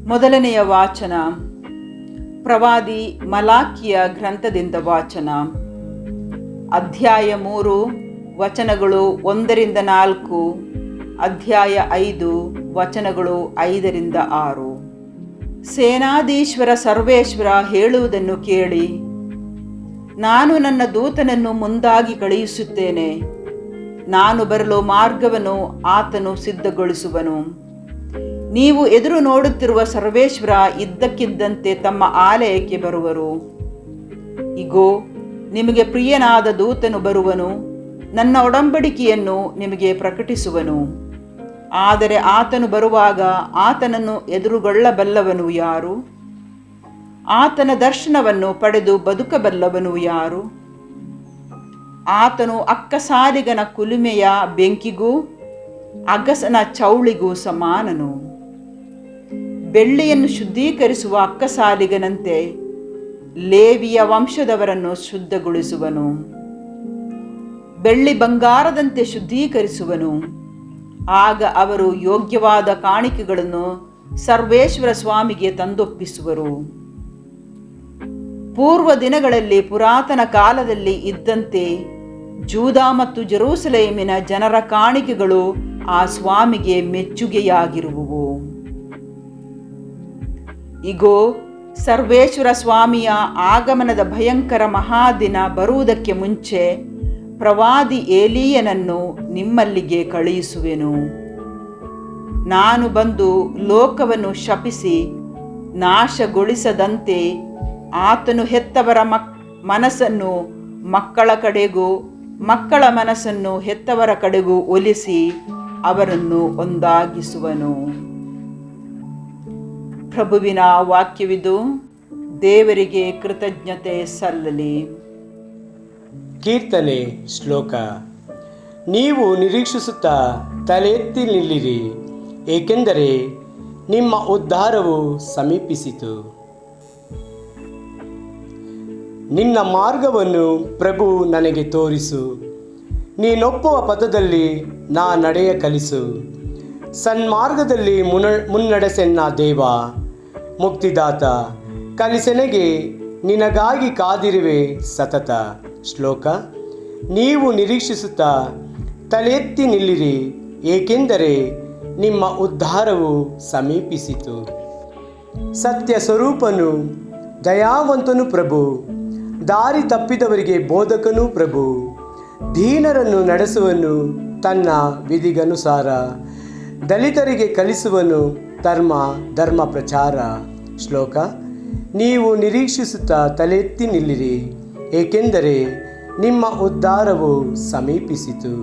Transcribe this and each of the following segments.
ಮೊದಲನೆಯ ವಾಚನ ಪ್ರವಾದಿ ಮಲಾಕಿಯ ಗ್ರಂಥದಿಂದ ವಾಚನ. ಅಧ್ಯಾಯ 3 ವಚನಗಳು 1-4, ಅಧ್ಯಾಯ 5 ವಚನಗಳು 5-6. ಸೇನಾಧೀಶ್ವರ ಸರ್ವೇಶ್ವರ ಹೇಳುವುದನ್ನು ಕೇಳಿ, ನಾನು ನನ್ನ ದೂತನನ್ನು ಮುಂದಾಗಿ ಕಳುಹಿಸುತ್ತೇನೆ. ನಾನು ಬರಲು ಮಾರ್ಗವನ್ನು ಆತನು ಸಿದ್ಧಗೊಳಿಸುವನು. ನೀವು ಎದುರು ನೋಡುತ್ತಿರುವ ಸರ್ವೇಶ್ವರ ಇದ್ದಕ್ಕಿದ್ದಂತೆ ತಮ್ಮ ಆಲಯಕ್ಕೆ ಬರುವರು. ಇಗೋ, ನಿಮಗೆ ಪ್ರಿಯನಾದ ದೂತನು ಬರುವನು, ನನ್ನ ಒಡಂಬಡಿಕೆಯನ್ನು ನಿಮಗೆ ಪ್ರಕಟಿಸುವನು. ಆದರೆ ಆತನು ಬರುವಾಗ ಆತನನ್ನು ಎದುರುಗೊಳ್ಳಬಲ್ಲವನು ಯಾರು? ಆತನ ದರ್ಶನವನ್ನು ಪಡೆದು ಬದುಕಬಲ್ಲವನು ಯಾರು? ಆತನು ಅಕ್ಕಸಾಲಿಗನ ಕುಲುಮೆಯ ಬೆಂಕಿಗೂ ಅಗಸನ ಚೌಳಿಗೂ ಸಮಾನನು. ಬೆಳ್ಳಿಯನ್ನು ಶುದ್ಧೀಕರಿಸುವ ಅಕ್ಕಸಾಲಿಗನಂತೆ ಲೇವಿಯ ವಂಶದವರನ್ನು ಶುದ್ಧಗೊಳಿಸುವನು. ಬೆಳ್ಳಿ ಬಂಗಾರದಂತೆ ಶುದ್ಧೀಕರಿಸುವನು. ಆಗ ಅವರು ಯೋಗ್ಯವಾದ ಕಾಣಿಕೆಗಳನ್ನು ಸರ್ವೇಶ್ವರ ಸ್ವಾಮಿಗೆ ತಂದೊಪ್ಪಿಸುವರು. ಪೂರ್ವ ದಿನಗಳಲ್ಲಿ ಪುರಾತನ ಕಾಲದಲ್ಲಿ ಇದ್ದಂತೆ ಜೂದಾ ಮತ್ತು ಜೆರೂಸಲೇಮಿನ ಜನರ ಕಾಣಿಕೆಗಳು ಆ ಸ್ವಾಮಿಗೆ ಮೆಚ್ಚುಗೆಯಾಗಿರುವುವು. ಇಗೋ, ಸರ್ವೇಶ್ವರ ಸ್ವಾಮಿಯ ಆಗಮನದ ಭಯಂಕರ ಮಹಾದಿನ ಬರುವುದಕ್ಕೆ ಮುಂಚೆ ಪ್ರವಾದಿ ಏಲೀಯನನ್ನು ನಿಮ್ಮಲ್ಲಿಗೆ ಕಳುಹಿಸುವೆನು. ನಾನು ಬಂದು ಲೋಕವನ್ನು ಶಪಿಸಿ ನಾಶಗೊಳಿಸದಂತೆ ಆತನು ಹೆತ್ತವರ ಮನಸ್ಸನ್ನು ಮಕ್ಕಳ ಕಡೆಗೂ ಮಕ್ಕಳ ಮನಸ್ಸನ್ನು ಹೆತ್ತವರ ಕಡೆಗೂ ಒಲಿಸಿ ಅವರನ್ನು ಒಂದಾಗಿಸುವನು. ಪ್ರಭುವಿನ ವಾಕ್ಯವಿದು. ದೇವರಿಗೆ ಕೃತಜ್ಞತೆ ಸಲ್ಲಲಿ. ಕೀರ್ತನೆ ಶ್ಲೋಕ. ನೀವು ನಿರೀಕ್ಷಿಸುತ್ತಾ ತಲೆ ಎತ್ತಿ ನಿಲ್ಲಿರಿ, ಏಕೆಂದರೆ ನಿಮ್ಮ ಉದ್ಧಾರವು ಸಮೀಪಿಸಿತು. ನಿನ್ನ ಮಾರ್ಗವನ್ನು ಪ್ರಭು ನನಗೆ ತೋರಿಸು, ನೀನೊಪ್ಪುವ ಪಥದಲ್ಲಿ ನಾ ನಡೆಯ ಕಲಿಸು. ಸನ್ಮಾರ್ಗದಲ್ಲಿ ಮುನ್ನಡೆಸೆನ್ನ ದೇವ, ಮುಕ್ತಿದಾತ, ಕಲಿಸೆನೆಗೆ ನಿನಗಾಗಿ ಕಾದಿರುವೆ ಸತತ. ಶ್ಲೋಕ. ನೀವು ನಿರೀಕ್ಷಿಸುತ್ತಾ ತಲೆ ಎತ್ತಿ ನಿಲ್ಲಿರಿ, ಏಕೆಂದರೆ ನಿಮ್ಮ ಉದ್ಧಾರವು ಸಮೀಪಿಸಿತು. ಸತ್ಯ ಸ್ವರೂಪನು, ದಯಾವಂತನು ಪ್ರಭು, ದಾರಿ ತಪ್ಪಿದವರಿಗೆ ಬೋಧಕನು ಪ್ರಭು, ದೀನರನ್ನು ನಡೆಸುವನು ತನ್ನ ವಿಧಿಗನುಸಾರ, ದಲಿತರಿಗೆ ಕಲಿಸುವನು ಧರ್ಮ ಪ್ರಚಾರ. ಶ್ಲೋಕ. ನೀವು ನಿರೀಕ್ಷಿಸುತ್ತಾ ತಲೆ ಎತ್ತಿ ನಿಲ್ಲಿರಿ, ಏಕೆಂದರೆ ನಿಮ್ಮ ಉದ್ಧಾರವು ಸಮೀಪಿಸಿತು.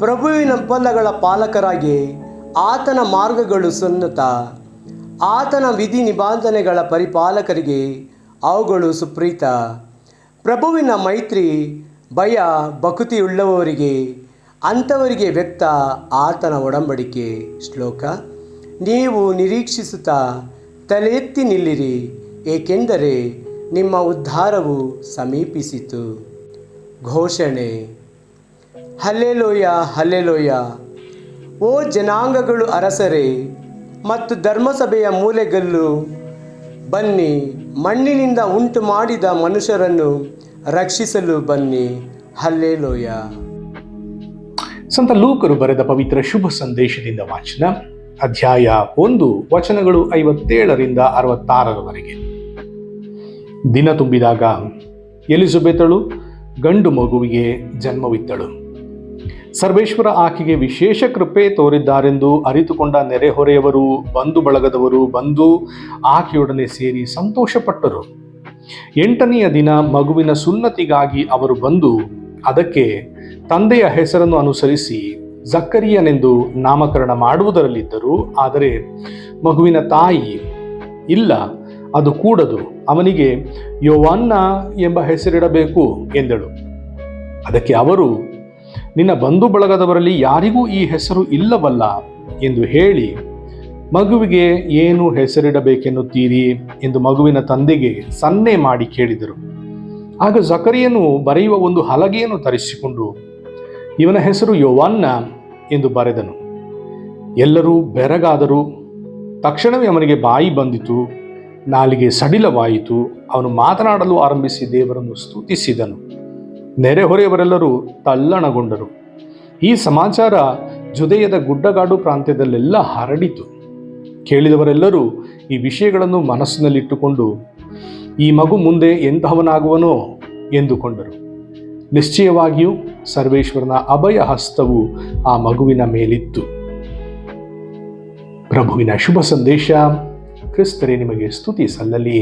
ಪ್ರಭುವಿನ ಒಪ್ಪಂದಗಳ ಪಾಲಕರಾಗಿ ಆತನ ಮಾರ್ಗಗಳು ಸುನ್ನತ, ಆತನ ವಿಧಿ ನಿಬಂಧನೆಗಳ ಪರಿಪಾಲಕರಿಗೆ ಅವುಗಳು ಸುಪ್ರೀತ. ಪ್ರಭುವಿನ ಮೈತ್ರಿ ಭಯ ಭಕ್ತಿಯುಳ್ಳವರಿಗೆ, ಅಂಥವರಿಗೆ ವ್ಯಕ್ತ ಆತನ ಒಡಂಬಡಿಕೆ. ಶ್ಲೋಕ. ನೀವು ನಿರೀಕ್ಷಿಸುತ್ತಾ ತಲೆ ಎತ್ತಿ ನಿಲ್ಲಿರಿ, ಏಕೆಂದರೆ ನಿಮ್ಮ ಉದ್ಧಾರವು ಸಮೀಪಿಸಿತು. ಘೋಷಣೆ. Hallelujah, hallelujah. ಓ ಜನಾಂಗಗಳು ಅರಸರೇ ಮತ್ತು ಧರ್ಮಸಭೆಯ ಮೂಲೆಗಲ್ಲು, ಬನ್ನಿ, ಮಣ್ಣಿನಿಂದ ಉಂಟು ಮಾಡಿದ ಮನುಷ್ಯರನ್ನು ರಕ್ಷಿಸಲು ಬನ್ನಿ. ಹಲ್ಲೆಲೂಯ. ಸಂತ ಲೂಕರು ಬರೆದ ಪವಿತ್ರ ಶುಭ ಸಂದೇಶದಿಂದ ವಾಚನ. ಅಧ್ಯಾಯ 1 ವಚನಗಳು 57-66. ದಿನ ತುಂಬಿದಾಗ ಎಲಿಜಬೆತಳು ಗಂಡು ಮಗುವಿಗೆ ಜನ್ಮವಿತ್ತಳು. ಸರ್ವೇಶ್ವರ ಆಕೆಗೆ ವಿಶೇಷ ಕೃಪೆ ತೋರಿದ್ದಾರೆಂದು ಅರಿತುಕೊಂಡ ನೆರೆಹೊರೆಯವರು, ಬಂಧು ಬಳಗದವರು ಬಂದು ಆಕೆಯೊಡನೆ ಸೇರಿ ಸಂತೋಷಪಟ್ಟರು. 8ನೆಯ ದಿನ ಮಗುವಿನ ಸುನ್ನತಿಗಾಗಿ ಅವರು ಬಂದು ಅದಕ್ಕೆ ತಂದೆಯ ಹೆಸರನ್ನು ಅನುಸರಿಸಿ ಜಕ್ಕರಿಯನೆಂದು ನಾಮಕರಣ ಮಾಡುವುದರಲ್ಲಿದ್ದರು. ಆದರೆ ಮಗುವಿನ ತಾಯಿ, ಇಲ್ಲ, ಅದು ಕೂಡದು, ಅವನಿಗೆ ಯೋವಾನ್ನ ಎಂಬ ಹೆಸರಿಡಬೇಕು ಎಂದಳು. ಅದಕ್ಕೆ ಅವರು, ನಿನ್ನ ಬಂಧು ಬಳಗದವರಲ್ಲಿ ಯಾರಿಗೂ ಈ ಹೆಸರು ಇಲ್ಲವಲ್ಲ ಎಂದು ಹೇಳಿ, ಮಗುವಿಗೆ ಏನು ಹೆಸರಿಡಬೇಕೆನ್ನುತ್ತೀರಿ ಎಂದು ಮಗುವಿನ ತಂದೆಗೆ ಸನ್ನೆ ಮಾಡಿ ಕೇಳಿದರು. ಆಗ ಜಕರಿಯನು ಬರೆಯುವ ಒಂದು ಹಲಗೆಯನ್ನು ತರಿಸಿಕೊಂಡು ಇವನ ಹೆಸರು ಯೋವಾನ್ನ ಎಂದು ಬರೆದನು. ಎಲ್ಲರೂ ಬೆರಗಾದರು. ತಕ್ಷಣವೇ ಅವನಿಗೆ ಬಾಯಿ ಬಂದಿತು, ನಾಲಿಗೆ ಸಡಿಲವಾಯಿತು. ಅವನು ಮಾತನಾಡಲು ಆರಂಭಿಸಿ ದೇವರನ್ನು ಸ್ತುತಿಸಿದನು. ನೆರೆಹೊರೆಯವರೆಲ್ಲರೂ ತಲ್ಲಣಗೊಂಡರು. ಈ ಸಮಾಚಾರ ಜುದೆಯದ ಗುಡ್ಡಗಾಡು ಪ್ರಾಂತ್ಯದಲ್ಲೆಲ್ಲ ಹರಡಿತು. ಕೇಳಿದವರೆಲ್ಲರೂ ಈ ವಿಷಯಗಳನ್ನು ಮನಸ್ಸಿನಲ್ಲಿಟ್ಟುಕೊಂಡು, ಈ ಮಗು ಮುಂದೆ ಎಂತಹವನಾಗುವನೋ ಎಂದುಕೊಂಡರು. ನಿಶ್ಚಯವಾಗಿಯೂ ಸರ್ವೇಶ್ವರನ ಅಭಯ ಹಸ್ತವು ಆ ಮಗುವಿನ ಮೇಲಿತ್ತು. ಪ್ರಭುವಿನ ಶುಭ ಸಂದೇಶ. ಕ್ರಿಸ್ತರೇ ನಿಮಗೆ ಸ್ತುತಿ ಸಲ್ಲಲಿ.